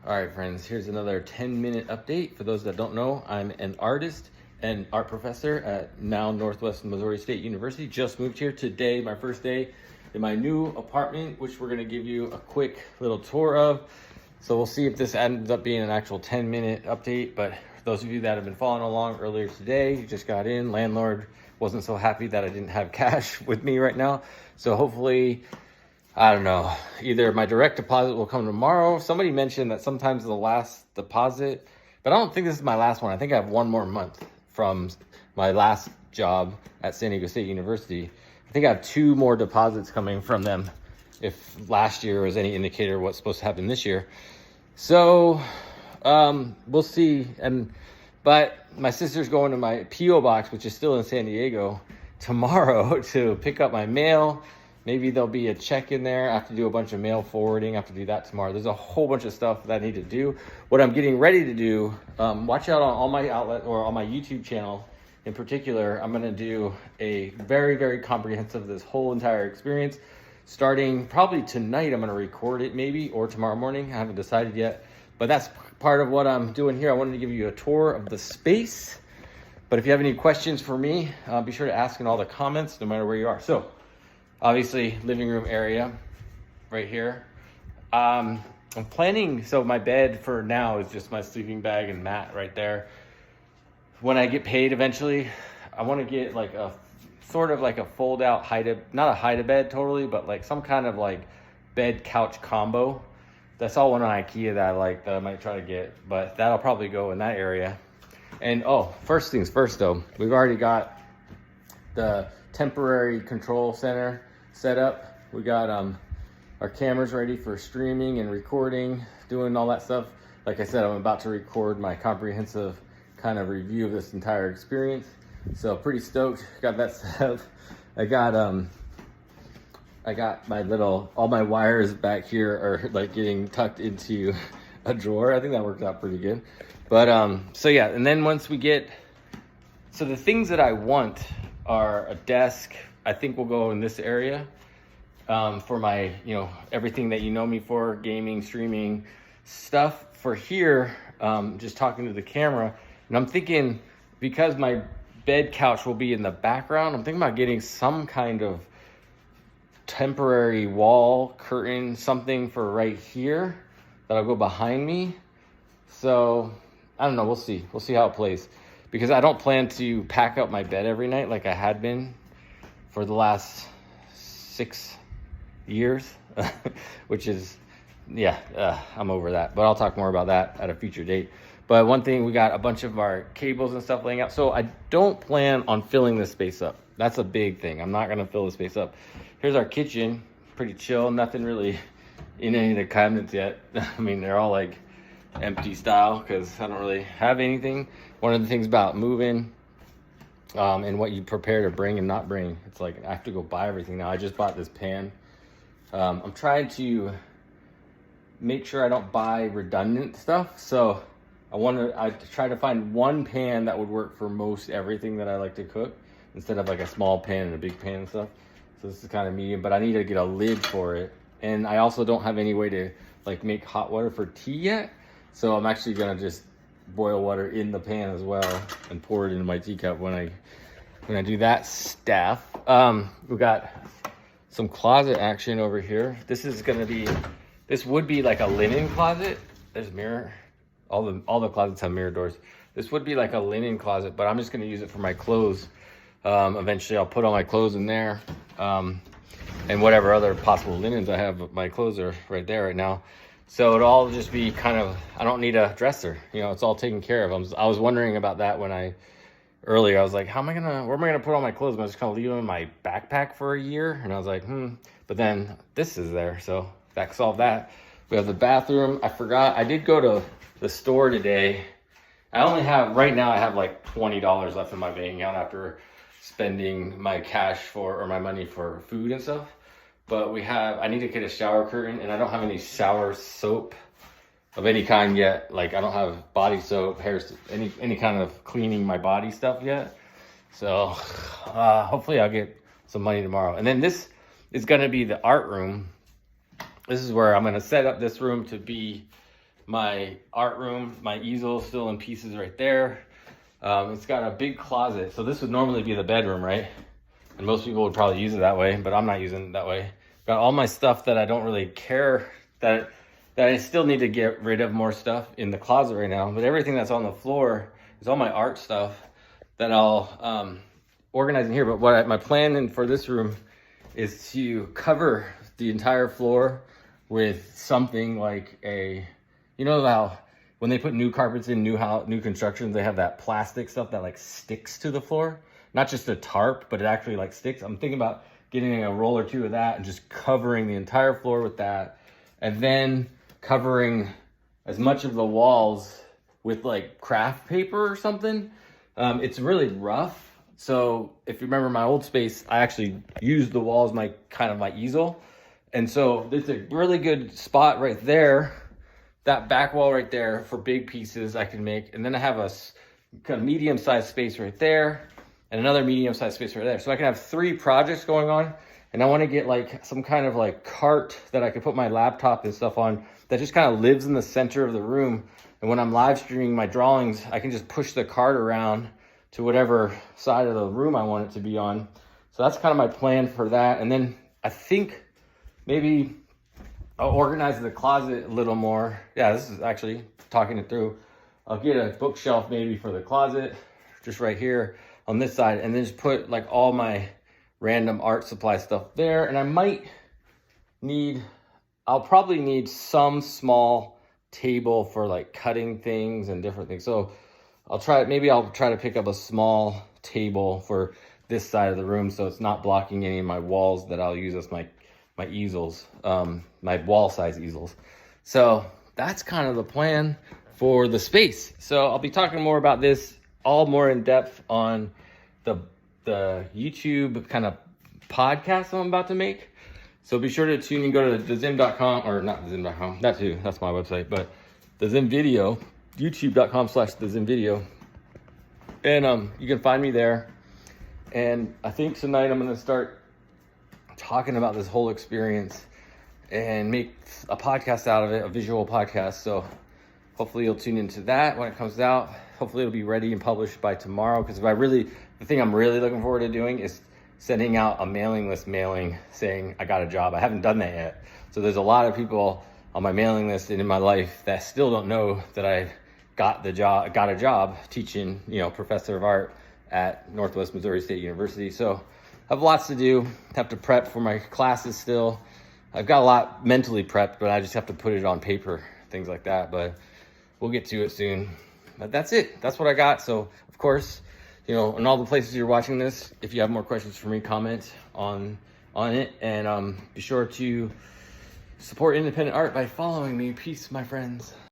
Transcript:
All right, friends, here's another 10-minute update. For those that don't know, I'm an artist and art professor at Mound Northwest Missouri State University. Just moved here today, my first day in my new apartment, which we're gonna give you a quick little tour of. So we'll see if this ends up being an actual 10-minute update, but for those of you that have been following along earlier today, you just got in, landlord wasn't so happy that I didn't have cash with me right now. So hopefully, I don't know, either my direct deposit will come tomorrow. Somebody mentioned that sometimes the last deposit, but I don't think this is my last one. I think I have one more month from my last job at San Diego State University. I think I have 2 more deposits coming from them if last year was any indicator of what's supposed to happen this year. So we'll see. But my sister's going to my P.O. box, which is still in San Diego, tomorrow to pick up my mail. Maybe there'll be a check in there. I have to do a bunch of mail forwarding. I have to do that tomorrow. There's a whole bunch of stuff that I need to do. What I'm getting ready to do, watch out on all my outlet or on my YouTube channel in particular. I'm going to do a very, very comprehensive, this whole entire experience. Starting probably tonight, I'm going to record it maybe, or tomorrow morning. I haven't decided yet. But that's part of what I'm doing here. I wanted to give you a tour of the space. But if you have any questions for me, be sure to ask in all the comments, no matter where you are. So, obviously, living room area right here. I'm planning, so my bed for now is just my sleeping bag and mat right there. When I get paid eventually, I want to get like a sort of like a fold out not a hide-a-bed totally, but like some kind of like bed couch combo. That's all one on IKEA that I like, that I might try to get, but that'll probably go in that area. And first things first though, we've already got the temporary control center set up. We got our cameras ready for streaming and recording, doing all that stuff. Like I said, I'm about to record my comprehensive kind of review of this entire experience. So pretty stoked, got that set up. I got all my wires back here are like getting tucked into a drawer. I think that worked out pretty good. But so yeah, and then once we get, so the things that I want are a desk. I think we'll go in this area for my, everything that you know me for, gaming, streaming stuff. For here, just talking to the camera, and I'm thinking, because my bed couch will be in the background, I'm thinking about getting some kind of temporary wall curtain, something for right here that'll go behind me. So I don't know, we'll see how it plays, because I don't plan to pack up my bed every night like I had been for the last 6 years, which is, I'm over that, but I'll talk more about that at a future date. But one thing, we got a bunch of our cables and stuff laying out. So I don't plan on filling this space up. That's a big thing. I'm not gonna fill the space up. Here's our kitchen, pretty chill, nothing really in any of the cabinets yet. I mean, they're all like empty style because I don't really have anything. One of the things about moving and what you prepare to bring and not bring, it's like I have to go buy everything now. I just bought this pan. I'm trying to make sure I don't buy redundant stuff. So I try to find one pan that would work for most everything that I like to cook, instead of like a small pan and a big pan and stuff. So this is kind of medium, but I need to get a lid for it. And I also don't have any way to like make hot water for tea yet. So I'm actually gonna just boil water in the pan as well and pour it into my teacup when I do that stuff. We got some closet action over here. This would be like a linen closet. There's a mirror. All the closets have mirror doors. This would be like a linen closet, but I'm just gonna use it for my clothes. Eventually I'll put all my clothes in there. And whatever other possible linens I have, my clothes are right there right now. So it'll all just be kind of, I don't need a dresser. It's all taken care of. I was wondering about that earlier. I was like, where am I gonna put all my clothes? Am I just gonna leave them in my backpack for a year? And I was like, But then this is there, so that solved that. We have the bathroom. I forgot, I did go to the store today. Right now I have like $20 left in my bank account after spending my my money for food and stuff. But I need to get a shower curtain, and I don't have any shower soap of any kind yet. Like I don't have body soap, any kind of cleaning my body stuff yet. So hopefully I'll get some money tomorrow. And then this is gonna be the art room. This is where I'm gonna set up this room to be my art room, my easel still in pieces right there. It's got a big closet. So this would normally be the bedroom, right? And most people would probably use it that way, but I'm not using it that way. Got all my stuff that I don't really care, that I still need to get rid of more stuff in the closet right now. But everything that's on the floor is all my art stuff that I'll organize in here. But my plan for this room is to cover the entire floor with something like you know how when they put new carpets in new construction, they have that plastic stuff that like sticks to the floor, not just a tarp, but it actually like sticks. I'm thinking about getting a roll or two of that and just covering the entire floor with that, and then covering as much of the walls with like craft paper or something. It's really rough. So if you remember my old space, I actually used the wall as my kind of my easel. And so it's a really good spot right there, that back wall right there for big pieces I can make. And then I have a kind of medium-sized space right there and another medium-sized space right there. So I can have 3 projects going on. And I want to get like some kind of like cart that I could put my laptop and stuff on that just kind of lives in the center of the room. And when I'm live streaming my drawings, I can just push the cart around to whatever side of the room I want it to be on. So that's kind of my plan for that. And then I think maybe I'll organize the closet a little more. Yeah, this is actually talking it through. I'll get a bookshelf maybe for the closet, just right here on this side, and then just put like all my random art supply stuff there. And I'll probably need some small table for like cutting things and different things. So I'll try to pick up a small table for this side of the room so it's not blocking any of my walls that I'll use as my easels, my wall size easels. So that's kind of the plan for the space. So I'll be talking more about this all more in depth on the YouTube kind of podcast I'm about to make. So be sure to tune in, go to thezim.com, or not thezim.com, that too, that's my website, but the Zim Video, youtube.com/thezimvideo. And you can find me there. And I think tonight I'm gonna start talking about this whole experience and make a podcast out of it, a visual podcast. So hopefully you'll tune into that when it comes out. Hopefully it'll be ready and published by tomorrow, because the thing I'm really looking forward to doing is sending out a mailing list mailing saying I got a job. I haven't done that yet. So there's a lot of people on my mailing list and in my life that still don't know that I got a job teaching, professor of art at Northwest Missouri State University. So I have lots to do, have to prep for my classes still. I've got a lot mentally prepped, but I just have to put it on paper, things like that. But we'll get to it soon. But that's it. That's what I got. So of course, in all the places you're watching this, if you have more questions for me, comment on it. And be sure to support independent art by following me. Peace, my friends.